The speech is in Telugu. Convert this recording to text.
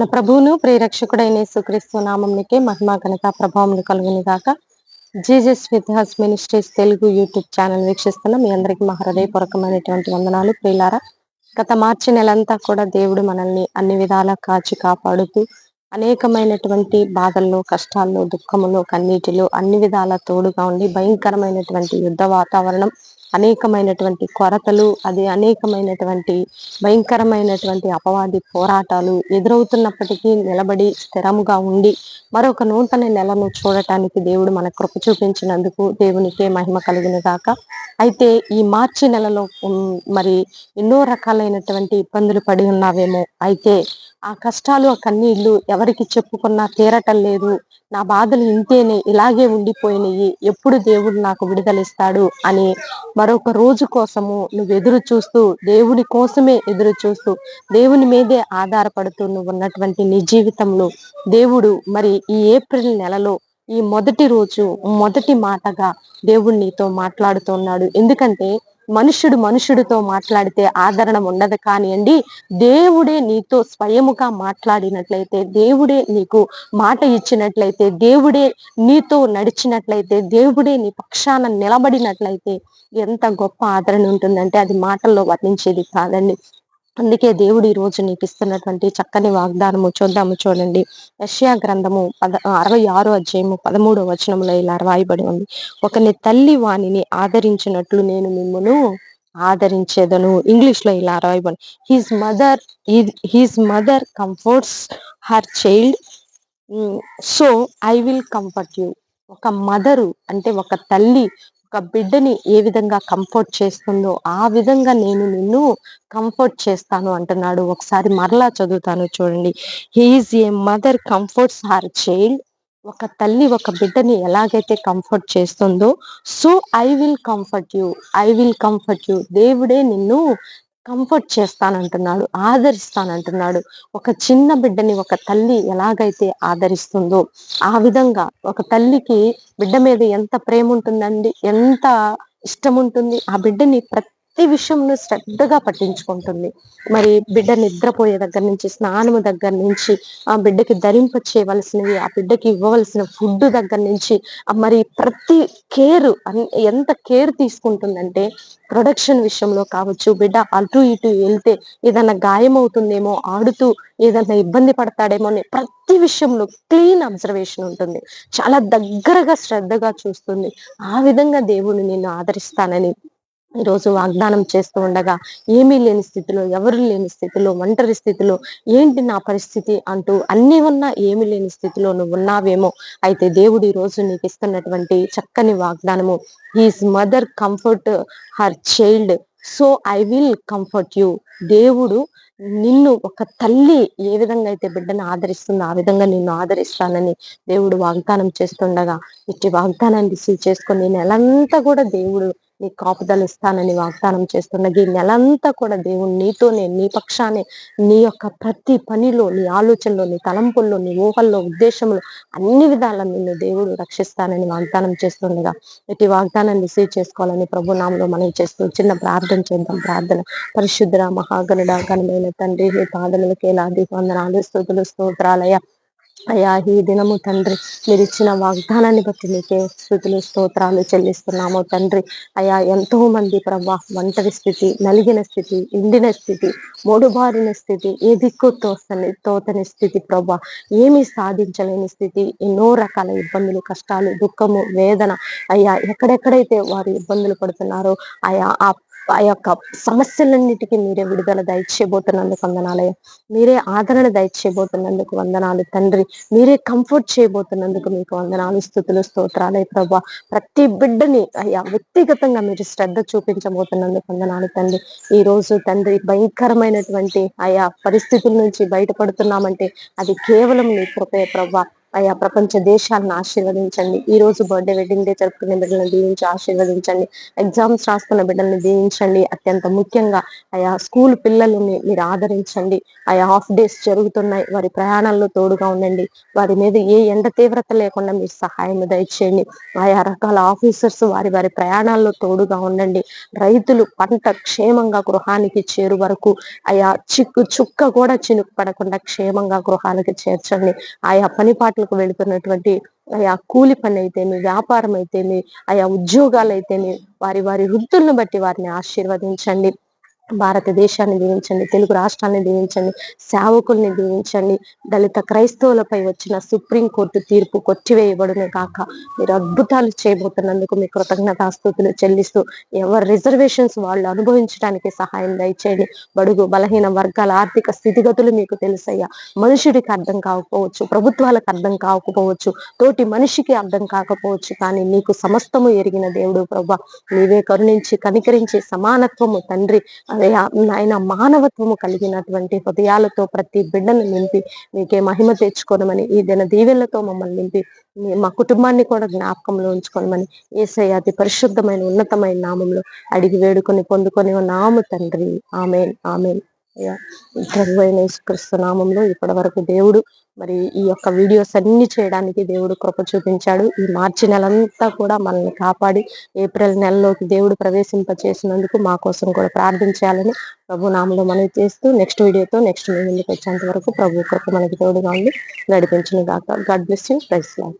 మన ప్రభువును ప్రియరక్షకుడైన యేసుక్రీస్తు నామమునకే మహిమ ఘనత ప్రభావములు కలుగును గాక. Jesus with has ministries Telugu YouTube channel వీక్షిస్తున్న మీ అందరికీ మా హృదయపూర్వకమైనటువంటి వందనాలు. ప్రియులారా, గత మార్చి నెలంతా కూడా దేవుడు మనల్ని అన్ని విధాలా కాచి కాపాడుతూ అనేకమైనటువంటి బాధల్లో, కష్టాల్లో, దుఃఖములో, కన్నీటిలో అన్ని విధాల తోడుగా ఉండి భయంకరమైనటువంటి యుద్ధ వాతావరణం, అనేకమైనటువంటి కొరతలు, అది అనేకమైనటువంటి భయంకరమైనటువంటి అపవాది పోరాటాలు ఎదురవుతున్నప్పటికీ నిలబడి స్థిరముగా ఉండి మరొక నూతన నెలను చూడటానికి దేవుడు మన కృప చూపించినందుకు దేవునికే మహిమ కలుగును గాక. అయితే ఈ మార్చి నెలలో మరి ఎన్నో రకాలైనటువంటి ఇబ్బందులు పడి ఉన్నావేమో. అయితే ఆ కష్టాలు, ఆ కన్నీళ్లు ఎవరికి చెప్పుకున్నా తీరటం లేదు. నా బాధలు ఇంతేనే, ఇలాగే ఉండిపోయినాయి, ఎప్పుడు దేవుడు నాకు విడుదలిస్తాడు అని మరొక రోజు కోసము నువ్వు ఎదురు చూస్తూ, దేవుని కోసమే ఎదురు చూస్తూ, దేవుని మీదే ఆధారపడుతూ నువ్వు ఉన్నటువంటి నీ జీవితంలో దేవుడు మరి ఈ ఏప్రిల్ నెలలో ఈ మొదటి రోజు మొదటి మాటగా దేవుడు నీతో మాట్లాడుతున్నాడు. ఎందుకంటే మనుషుడితో మాట్లాడితే ఆదరణ ఉండదు కానియండి, దేవుడే నీతో స్వయముగా మాట్లాడినట్లయితే, దేవుడే నీకు మాట ఇచ్చినట్లయితే, దేవుడే నీతో నడిచినట్లయితే, దేవుడే నీ పక్షాన నిలబడినట్లయితే ఎంత గొప్ప ఆదరణ ఉంటుందంటే అది మాటల్లో వర్ణించేది కాదండి. అందుకే దేవుడు ఈ రోజు నీకు ఇస్తున్నటువంటి చక్కని వాగ్దానము చూడండి. యెషయా గ్రంథము 66 అధ్యాయము 13వ వచనంలో ఇలా రాయబడి ఉంది. ఒకని తల్లి వానిని ఆదరించినట్లు నేను మిమ్మును ఆదరించేదను. ఇంగ్లీష్ లో ఇలా రాయబడి, his mother comforts her child, so I will comfort you. ఒక మదరు అంటే ఒక తల్లి ఒక బిడ్డని ఏ విధంగా కంఫర్ట్ చేస్తుందో ఆ విధంగా నేను నిన్ను కంఫర్ట్ చేస్తాను అంటున్నాడు. ఒకసారి మరలా చదువుతాను చూడండి. హీఈస్ ఏ మదర్ కంఫర్ట్స్ హర్ చైల్డ్. ఒక తల్లి ఒక బిడ్డని ఎలాగైతే కంఫర్ట్ చేస్తుందో, so I will comfort you, I will comfort you. దేవుడే నిన్ను కంఫర్ట్ చేస్తానంటున్నాడు, ఆదరిస్తానంటున్నాడు. ఒక చిన్న బిడ్డని ఒక తల్లి ఎలాగైతే ఆదరిస్తుందో ఆ విధంగా ఒక తల్లికి బిడ్డ మీద ఎంత ప్రేమ ఉంటుందండి, ఎంత ఇష్టం ఉంటుంది. ఆ బిడ్డని ప్రతి విషయంలో శ్రద్ధగా పట్టించుకుంటుంది. మరి బిడ్డ నిద్రపోయే దగ్గర నుంచి, స్నానము దగ్గర నుంచి, ఆ బిడ్డకి ధరింప చేయవలసినవి, ఆ బిడ్డకి ఇవ్వవలసిన ఫుడ్ దగ్గర నుంచి మరి ప్రతి కేర్ ఎంత కేర్ తీసుకుంటుందంటే, ప్రొడక్షన్ విషయంలో కావచ్చు, బిడ్డ అటు ఇటు వెళ్తే ఏదైనా గాయం అవుతుందేమో, ఆడుతూ ఏదైనా ఇబ్బంది పడతాడేమో అని ప్రతి విషయంలో క్లీన్ అబ్జర్వేషన్ ఉంటుంది. చాలా దగ్గరగా శ్రద్ధగా చూస్తుంది. ఆ విధంగా దేవుడు నిన్ను ఆదరిస్తానని ఈరోజు వాగ్దానం చేస్తూ ఉండగా, ఏమీ లేని స్థితిలో, ఎవరు లేని స్థితిలో, ఒంటరి స్థితిలో, ఏంటి నా పరిస్థితి అంటూ అన్ని ఉన్నా ఏమీ లేని స్థితిలో నువ్వు ఉన్నావేమో. అయితే దేవుడు ఈ రోజు నీకు ఇస్తున్నటువంటి చక్కని వాగ్దానము, he's mother comfort her child, so I will comfort you. దేవుడు నిన్ను ఒక తల్లి ఏ విధంగా అయితే బిడ్డను ఆదరిస్తుందో ఆ విధంగా నిన్ను ఆదరిస్తానని దేవుడు వాగ్దానం చేస్తుండగా, ఇట్టి వాగ్దానాన్ని రిసీవ్ చేసుకొని నెలంతా కూడా దేవుడు నీ కాపుదలు ఇస్తానని వాగ్దానం చేస్తున్నది. ఈ నెలంతా కూడా దేవుడు నీతోనే, నీ పక్షానే, నీ యొక్క ప్రతి పనిలో, నీ ఆలోచనలో, నీ తలంపుల్లో, నీ ఊహల్లో, ఉద్దేశంలో అన్ని విధాల నిన్ను దేవుడు రక్షిస్తానని వాగ్దానం చేస్తుండగా, ఇటు వాగ్దానాన్ని రిసీవ్ చేసుకోవాలని ప్రభు నామములో మనం చేస్తూ చిన్న ప్రార్థన చేద్దాం. ప్రార్థన. పరిశుద్ధ మహాగణుడ ఘనమైన తండ్రి, నీ పాదములకి ఎలాంటి వందనాలు, స్తుతులు, స్తోత్రాలయ. అయ్యా, ఈ దినము తండ్రి మీరు ఇచ్చిన వాగ్దానాన్ని బట్టి నీకే స్తుతులు స్తోత్రాలు చెల్లిస్తున్నాము తండ్రి. అయ్యా, ఎంతో మంది ప్రభా ఒంటరి స్థితి, నలిగిన స్థితి, ఎండిన స్థితి, మూడుబారిన స్థితి, ఏ దిక్కు తోతని స్థితి ప్రభా, ఏమీ సాధించలేని స్థితి, ఎన్నో రకాల ఇబ్బందులు, కష్టాలు, దుఃఖము, వేదన, అయ్యా ఎక్కడెక్కడైతే వారు ఇబ్బందులు పడుతున్నారో ఆయా ఆ యొక్క సమస్యలన్నిటికీ మీరే విడుదల దయచేయబోతున్నందుకు వందనాలయ్య. మీరే ఆదరణ దయచేయబోతున్నందుకు వందనాలు తండ్రి. మీరే కంఫర్ట్ చేయబోతున్నందుకు మీకు వందనాలు, స్తుతులు, స్తోత్రాలే ప్రభా. ప్రతి బిడ్డని అయ్యా వ్యక్తిగతంగా మీరు శ్రద్ధ చూపించబోతున్నందుకు వందనాలు తండ్రి. ఈ రోజు తండ్రి భయంకరమైనటువంటి ఆయా పరిస్థితుల నుంచి బయటపడుతున్నామంటే అది కేవలం నీ కృపే ప్రభా. అయా ప్రపంచ దేశాలను ఆశీర్వదించండి. ఈ రోజు బర్త్డే వెడ్డింగ్ డే జరుపుకునే బిడ్డలను దీవించి ఆశీర్వదించండి. ఎగ్జామ్స్ రాస్తున్న బిడ్డల్ని దీవించండి. అత్యంత ముఖ్యంగా ఆయా స్కూల్ పిల్లలని మీరు ఆదరించండి. ఆయా హాఫ్ డేస్ జరుగుతున్నాయి, వారి ప్రయాణాల్లో తోడుగా ఉండండి. వారి మీద ఏ ఎండ తీవ్రత లేకుండా మీరు సహాయం దయచేయండి. ఆయా రకాల ఆఫీసర్స్ వారి వారి ప్రయాణాల్లో తోడుగా ఉండండి. రైతులు పంట క్షేమంగా గృహానికి చేరు వరకు ఆయా చుక్క కూడా చినుకు పడకుండా క్షేమంగా గృహానికి చేర్చండి. ఆయా పనిపాట్లకు వెళుతున్నటువంటి ఆయా కూలి పని అయితేమి, వ్యాపారం అయితేమి, ఆయా ఉద్యోగాలైతేమి వారి వారి వృత్తులను బట్టి వారిని ఆశీర్వదించండి. భారతదేశాన్ని దీవించండి, తెలుగు రాష్ట్రాన్ని దీవించండి, సేవకుల్ని దీవించండి. దళిత క్రైస్తవులపై వచ్చిన సుప్రీంకోర్టు తీర్పు కొట్టివేయబడును కాక. మీరు అద్భుతాలు చేయబోతున్నందుకు మీ కృతజ్ఞతాస్తుతులు చెల్లిస్తూ ఎవరి రిజర్వేషన్స్ వాళ్ళు అనుభవించడానికి సహాయం దయచేయండి. బడుగు బలహీన వర్గాల ఆర్థిక స్థితిగతులు మీకు తెలుసయ్యా. మనుషుడికి అర్థం కాకపోవచ్చు, ప్రభుత్వాలకు అర్థం కాకపోవచ్చు, తోటి మనిషికి అర్థం కాకపోవచ్చు, కానీ నీకు సమస్తము ఎరిగిన దేవుడు ప్రభా. నీవే కరుణించి కనికరించి సమానత్వము తండ్రి అదే ఆయన మానవత్వము కలిగినటువంటి హృదయాలతో ప్రతి బిడ్డను నింపి మీకే మహిమ తెచ్చుకోనమని, ఈ దిన దీవెనలతో మమ్మల్ని నింపి మా కుటుంబాన్ని కూడా జ్ఞాపకంలో ఉంచుకోనమని యేసయ్య అతి పరిశుద్ధమైన ఉన్నతమైన నామంలో అడిగి వేడుకొని పొందుకొని నాము తండ్రి. ఆమేన్, ఆమేన్. ప్రభు అయిన యేసుక్రీస్తు నామంలో ఇప్పటి వరకు దేవుడు మరి ఈ యొక్క వీడియోస్ అన్ని చేయడానికి దేవుడు కృప చూపించాడు. ఈ మార్చి నెలంతా కూడా మనల్ని కాపాడి ఏప్రిల్ నెలలోకి దేవుడు ప్రవేశింప చేసినందుకు మా కోసం కూడా ప్రార్థించాలని ప్రభు నామంలో మనవి చేస్తూ నెక్స్ట్ వీడియోతో నెక్స్ట్ మీ ముందుకు వచ్చేంత వరకు ప్రభు కృప మనకి తోడుగా ఉండి నడిపించును గాక. God bless you. Praise lord.